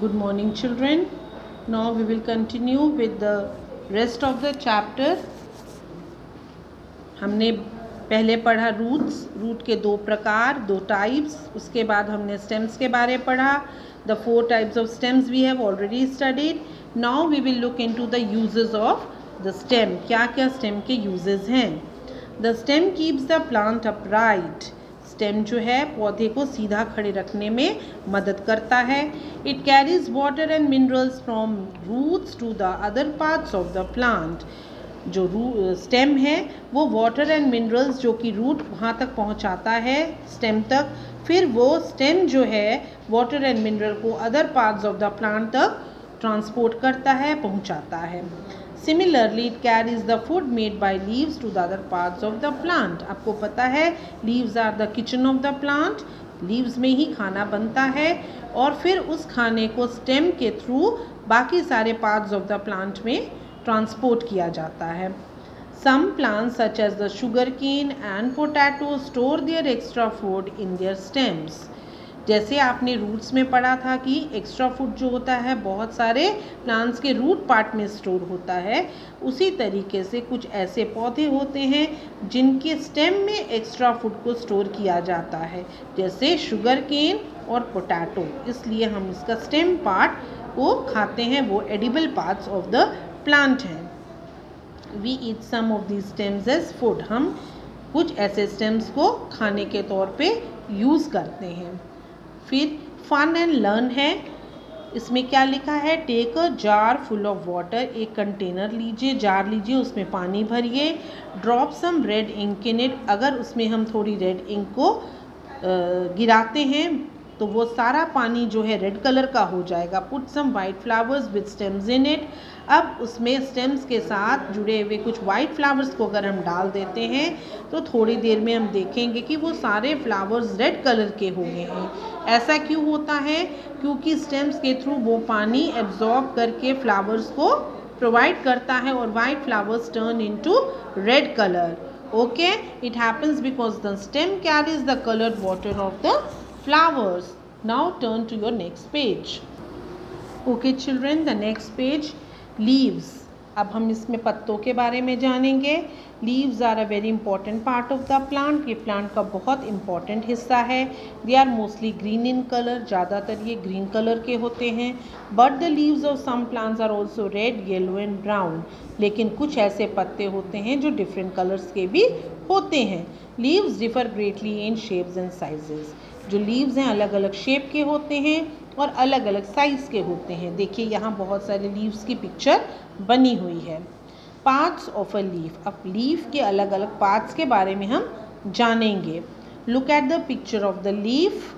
Good morning, children. Now we will continue with the rest of the chapter. हमने पहले पढ़ा root के दो प्रकार, दो टाइप्स. उसके बाद हमने स्टेम्स के बारे में पढ़ा. The 4 types of stems we have already studied. Now we will look into the uses of the stem. क्या क्या stem के uses हैं. The stem keeps the plant upright. Stem जो है पौधे को सीधा खड़े रखने में मदद करता है. It carries water and minerals from roots to the other parts of the plant. जो स्टेम है वो वाटर एंड मिनरल्स जो कि रूट वहाँ तक पहुँचाता है स्टेम तक, फिर वो स्टेम जो है वाटर एंड मिनरल को other parts of the plant तक ट्रांसपोर्ट करता है, पहुँचाता है. Similarly, it carries the food made by leaves to the other parts of the plant. आपको पता है leaves are the kitchen of the plant. leaves में ही खाना बनता है और फिर उस खाने को stem के थ्रू बाकी सारे parts of the plant में ट्रांसपोर्ट किया जाता है. Some plants such as the sugarcane and potato store their extra food in their stems. जैसे आपने रूट्स में पढ़ा था कि एक्स्ट्रा फूड जो होता है बहुत सारे प्लांट्स के रूट पार्ट में स्टोर होता है, उसी तरीके से कुछ ऐसे पौधे होते हैं जिनके स्टेम में एक्स्ट्रा फूड को स्टोर किया जाता है, जैसे शुगर केन और पोटैटो. इसलिए हम इसका स्टेम पार्ट को खाते हैं, वो edible parts of the plant हैं. We eat some of these stems as food. हम कुछ ऐसे स्टेम्स को खाने के तौर पे यूज़ करते हैं. फिर फन एंड लर्न है. इसमें क्या लिखा है, take a jar full of water. एक कंटेनर लीजिए, जार लीजिए, उसमें पानी भरिए. Drop some red ink in it. अगर उसमें हम थोड़ी रेड इंक को गिराते हैं तो वो सारा पानी जो है रेड कलर का हो जाएगा. Put some white flowers with stems in it. अब उसमें स्टेम्स के साथ जुड़े हुए कुछ वाइट फ्लावर्स को अगर हम डाल देते हैं तो थोड़ी देर में हम देखेंगे कि वो सारे फ्लावर्स रेड कलर के हो गए हैं. ऐसा क्यों होता है, क्योंकि स्टेम्स के थ्रू वो पानी एब्जॉर्ब करके फ्लावर्स को प्रोवाइड करता है और white flowers turn into red colour. Okay, it happens because the stem carries the colored water of the flowers. Now turn to your next page. Okay children, the next page, leaves. अब हम इसमें पत्तों के बारे में जानेंगे. Leaves are a very important part of the plant. ये plant का बहुत इंपॉर्टेंट हिस्सा है. They are mostly green in colour. ज़्यादातर ये ग्रीन कलर के होते हैं. But the leaves of some plants are also red, yellow and brown. लेकिन कुछ ऐसे पत्ते होते हैं जो डिफरेंट कलर्स के भी होते हैं. Leaves differ greatly in shapes and sizes. जो लीव्स हैं अलग अलग शेप के होते हैं और अलग अलग साइज़ के होते हैं. देखिए यहाँ बहुत सारे लीव्स की पिक्चर बनी हुई है. Parts of a leaf. अब लीफ के अलग अलग पार्ट्स के बारे में हम जानेंगे. Look at the picture of the leaf.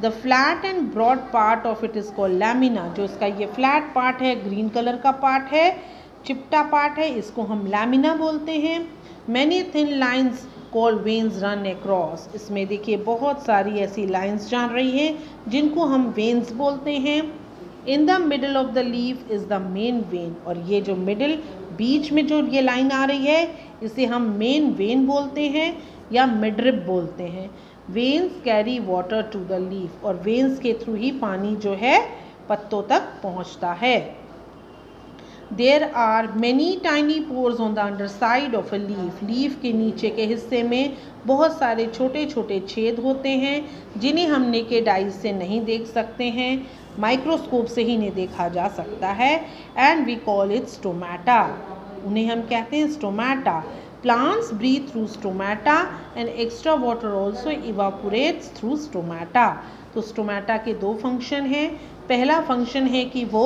The flat and broad part of it is called lamina. जो इसका ये फ्लैट पार्ट है, ग्रीन कलर का पार्ट है, चिपटा पार्ट है, इसको हम लैमिना बोलते हैं. Many thin lines called veins run across. इसमें देखिए बहुत सारी ऐसी लाइन्स जा रही हैं जिनको हम वेन्स बोलते हैं. In the middle of the leaf is the main vein. और ये जो मिडल बीच में जो ये लाइन आ रही है इसे हम मेन वेन बोलते हैं या मिडरिब बोलते हैं. Veins carry water to the leaf. और वेन्स के थ्रू ही पानी जो है पत्तों तक पहुंचता है. There are many tiny pores on the underside of a leaf. Leaf के नीचे के हिस्से में बहुत सारे छोटे छोटे छेद होते हैं जिन्हें हम नेकेड आइज से नहीं देख सकते हैं, माइक्रोस्कोप से ही नहीं देखा जा सकता है. And we call it stomata. उन्हें हम कहते हैं stomata. Plants breathe through stomata and extra water also evaporates through stomata. तो स्टोमाटा के दो फंक्शन हैं. पहला फंक्शन है कि वो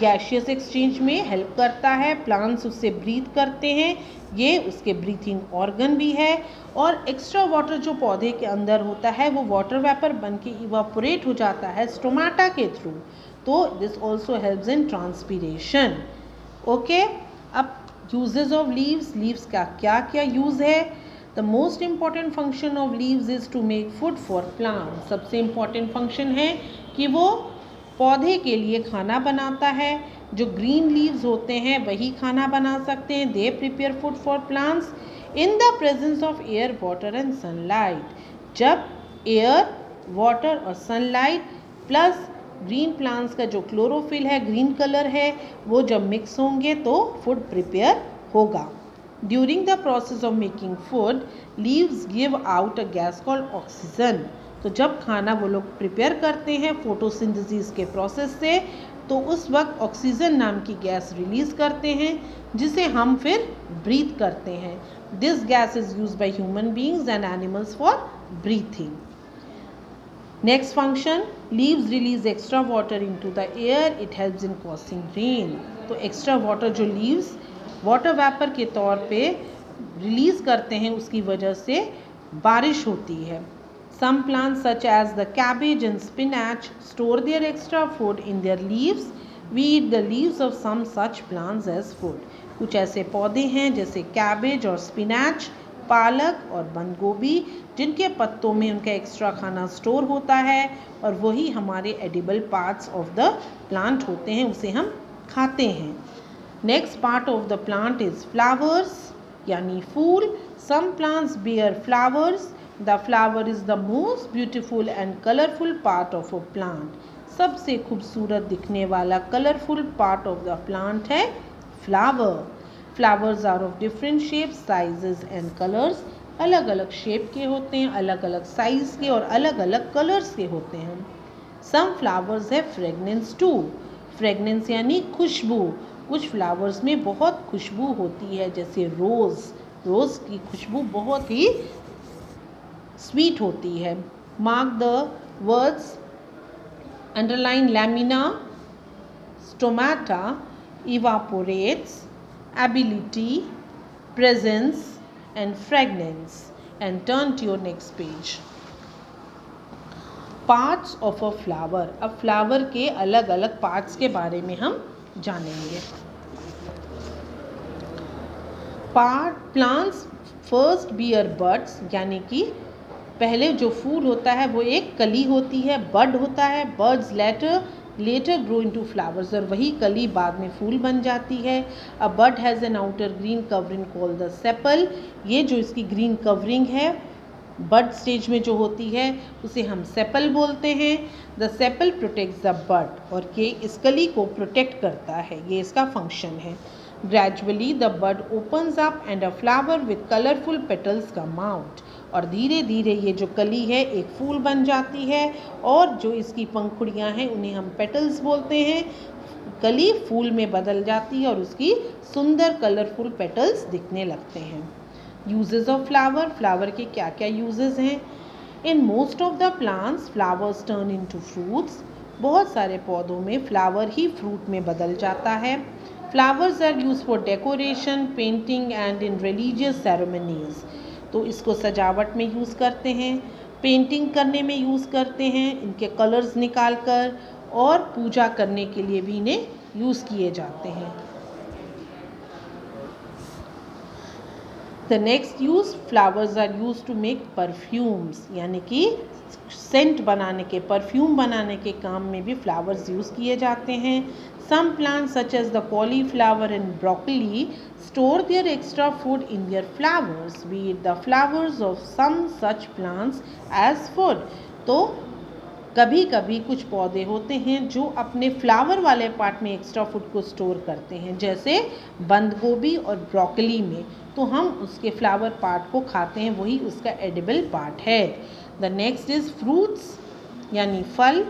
गैशियस एक्सचेंज में हेल्प करता है. प्लांट्स उससे ब्रीथ करते हैं, ये उसके ब्रीथिंग ऑर्गन भी है. और एक्स्ट्रा वाटर जो पौधे के अंदर होता है वो वाटर वेपर बन के इवापोरेट हो जाता है स्टोमाटा के थ्रू. तो this also helps in transpiration. Okay, अब यूजेस ऑफ लीव्स. लीव्स का क्या क्या यूज़ है. The most important function of leaves is to make food for plant. सबसे इम्पॉर्टेंट फंक्शन है कि वो पौधे के लिए खाना बनाता है. जो ग्रीन लीव्स होते हैं वही खाना बना सकते हैं. They prepare food for plants in the presence of air, water and sunlight. जब एयर, वाटर और सनलाइट प्लस ग्रीन प्लांट्स का जो क्लोरोफिल है, ग्रीन कलर है, वो जब मिक्स होंगे तो फूड प्रिपेयर होगा. During the process of making food leaves give out a gas called oxygen. तो जब खाना वो लोग प्रिपेयर करते हैं फोटोसिंथेसिस के प्रोसेस से, तो उस वक्त ऑक्सीजन नाम की गैस रिलीज करते हैं जिसे हम फिर ब्रीथ करते हैं. This gas is used by human beings and animals for breathing. Next function, leaves release extra water into the air. It helps in causing rain. तो एक्स्ट्रा वाटर जो लीव्स वाटर वेपर के तौर पे release करते हैं, उसकी वजह से बारिश होती है. Some plants such as the cabbage and spinach store their extra food in their leaves. We eat the leaves of some such plants as food. कुछ ऐसे पौधे हैं जैसे कैबेज और स्पिनैच, पालक और बंद गोभी, जिनके पत्तों में उनका एक्स्ट्रा खाना स्टोर होता है और वही हमारे edible parts of the plant होते हैं, उसे हम खाते हैं. Next part of the plant is flowers यानी फूल. Some plants bear flowers. The flower is the most beautiful and colorful part of a plant. सबसे खूबसूरत दिखने वाला colourful part of the plant है flower. Flowers are of different shapes, sizes and colours. अलग अलग shape के होते हैं, अलग अलग साइज के और अलग अलग कलर्स के होते हैं. सम फ्लावर्स है फ्रेगनेंस टू. फ्रेगनेंस यानी खुशबू. कुछ फ्लावर्स में बहुत खुशबू होती है, जैसे रोज़. रोज़ की खुशबू बहुत ही स्वीट होती है. Mark the words underline lamina, stomata, evaporates, ability, presence and fragrance and turn to your next page. Parts of a flower. अब फ्लावर के अलग अलग पार्ट्स के बारे में हम जानेंगे. प्लांट्स फर्स्ट बियर बड्स, यानी कि पहले जो फूल होता है वो एक कली होती है, बड होता है. Buds later grow into flowers, और वही कली बाद में फूल बन जाती है. A bud has an outer green covering called the sepal. ये जो इसकी ग्रीन कवरिंग है बड स्टेज में जो होती है उसे हम सेपल बोलते हैं. The sepal protects the bud, और ये इस कली को प्रोटेक्ट करता है, ये इसका फंक्शन है. Gradually the bud opens up and a flower with colourful petals come out. और धीरे धीरे ये जो कली है एक फूल बन जाती है, और जो इसकी पंखुड़ियाँ हैं उन्हें हम पेटल्स बोलते हैं. कली फूल में बदल जाती है और उसकी सुंदर कलरफुल पेटल्स दिखने लगते हैं. Uses of flower. फ्लावर के क्या क्या यूजेस हैं? In most of the plants flowers turn into fruits. बहुत सारे पौधों में फ्लावर ही फ्रूट में बदल जाता है. Flowers are use for decoration, painting and in religious ceremonies. तो इसको सजावट में यूज़ करते हैं, पेंटिंग करने में यूज़ करते हैं, इनके कलर्स निकाल कर, और पूजा करने के लिए भी इन्हें यूज़ किए जाते हैं. The next use, flowers are use to make perfumes, यानी कि सेंट बनाने के, परफ्यूम बनाने के काम में भी फ्लावर्स यूज़ किए जाते हैं. Some plants such as the cauliflower and broccoli store their extra food in their flowers. We eat the flowers of some such plants as food. तो कभी कभी कुछ पौधे होते हैं जो अपने फ्लावर वाले पार्ट में एक्स्ट्रा फूड को स्टोर करते हैं, जैसे बंद गोभी और ब्रोकली में, तो हम उसके फ्लावर पार्ट को खाते हैं, वही उसका एडिबल पार्ट है. द नेक्स्ट इज फ्रूट्स यानी फल.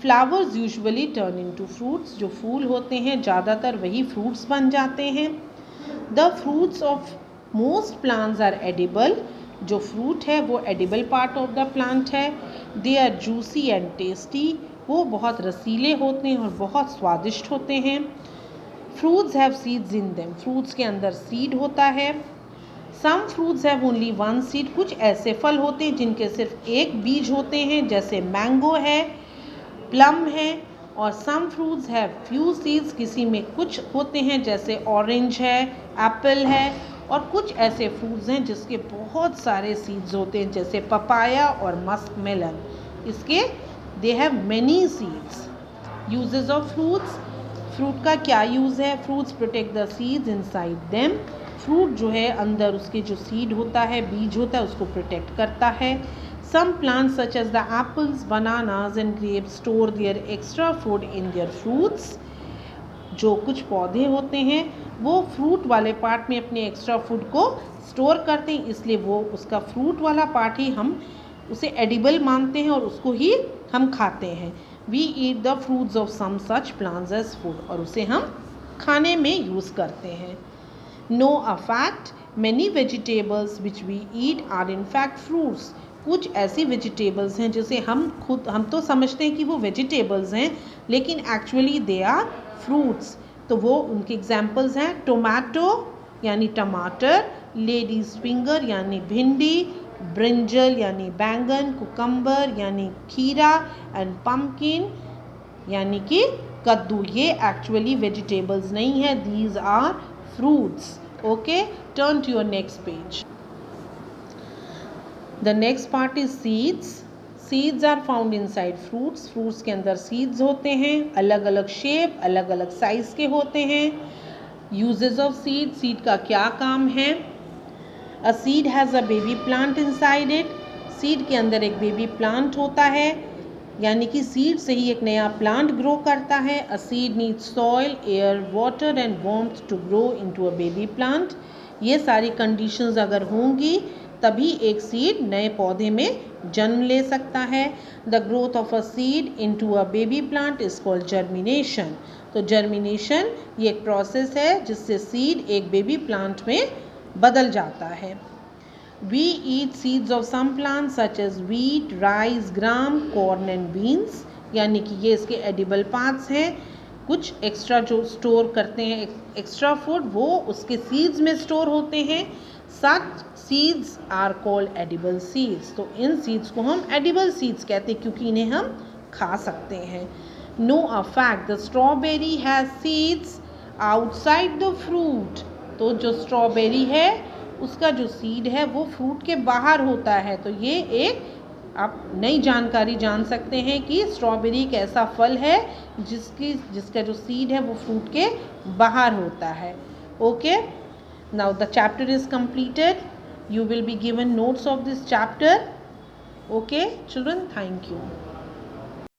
Flowers usually turn into fruits. जो फूल होते हैं ज़्यादातर वही फ्रूट्स बन जाते हैं. The fruits of most plants are edible. जो फ्रूट है वो edible part of the plant है. They are juicy and tasty. वो बहुत रसीले होते हैं और बहुत स्वादिष्ट होते हैं. Fruits have seeds in them. Fruits के अंदर सीड होता है. Some fruits have only one seed. कुछ ऐसे फल होते हैं जिनके सिर्फ एक बीज होते हैं, जैसे मैंगो है, प्लम है. और some fruits have few seeds. किसी में कुछ होते हैं जैसे ऑरेंज है, एप्पल है. और कुछ ऐसे फ्रूट्स हैं जिसके बहुत सारे सीड्स होते हैं, जैसे पपाया और मस्क मेलन. इसके they have many seeds. Uses of fruits. Fruit का क्या यूज़ है? Fruits protect the seeds inside them. Fruit जो है अंदर उसके जो सीड होता है, बीज होता है, उसको प्रोटेक्ट करता है. Some plants such as the apples, bananas and grapes store their extra food in their fruits. जो कुछ पौधे होते हैं वो फ्रूट वाले पार्ट में अपने एक्स्ट्रा फूड को स्टोर करते हैं, इसलिए वो उसका फ्रूट वाला पार्ट ही हम उसे एडिबल मानते हैं और उसको ही हम खाते हैं. We eat the fruits of some such plants as food, और उसे हम खाने में यूज़ करते हैं. No a fact, many vegetables which we eat are in fact fruits. कुछ ऐसी वेजिटेबल्स हैं जिसे हम तो समझते हैं कि वो वेजिटेबल्स हैं, लेकिन एक्चुअली दे आर फ्रूट्स. तो वो उनके एग्जाम्पल्स हैं टोमेटो यानी टमाटर, लेडीज फिंगर यानी भिंडी, ब्रिंजल यानी बैंगन, कुकम्बर यानी खीरा एंड पम्पकिन यानी कि कद्दू. ये एक्चुअली वेजिटेबल्स नहीं है, these are fruits. Okay, turn to your next page. The next part is seeds. Seeds are found inside fruits. Fruits के अंदर seeds होते हैं, अलग अलग शेप, अलग अलग साइज के होते हैं. Uses of seed. Seed का क्या काम है? A seed has a baby plant inside it. Seed के अंदर एक baby plant होता है, यानी कि seed से ही एक नया plant grow करता है. A seed needs soil, air, water and warmth to grow into a baby plant. ये सारी conditions अगर होंगी तभी एक सीड नए पौधे में जन्म ले सकता है. The growth of a seed into a baby plant is called germination. तो जर्मिनेशन ये एक प्रोसेस है जिससे सीड एक बेबी प्लांट में बदल जाता है. We eat seeds of some plants such as wheat, rice, gram, corn and beans, यानी कि ये इसके एडिबल पार्ट्स हैं. कुछ एक्स्ट्रा जो स्टोर करते हैं एक्स्ट्रा फूड वो उसके सीड्स में स्टोर होते हैं. Such seeds are called edible seeds. तो इन सीड्स को हम edible seeds कहते हैं क्योंकि इन्हें हम खा सकते हैं. Know a fact, the strawberry has seeds outside the fruit. तो जो स्ट्रॉबेरी है उसका जो सीड है वो फ्रूट के बाहर होता है. तो ये एक आप नई जानकारी जान सकते हैं कि स्ट्रॉबेरी एक ऐसा फल है जिसका जो सीड है वो फ्रूट के बाहर होता है. Okay, now the chapter is completed. You will be given notes of this chapter. Okay children, thank you.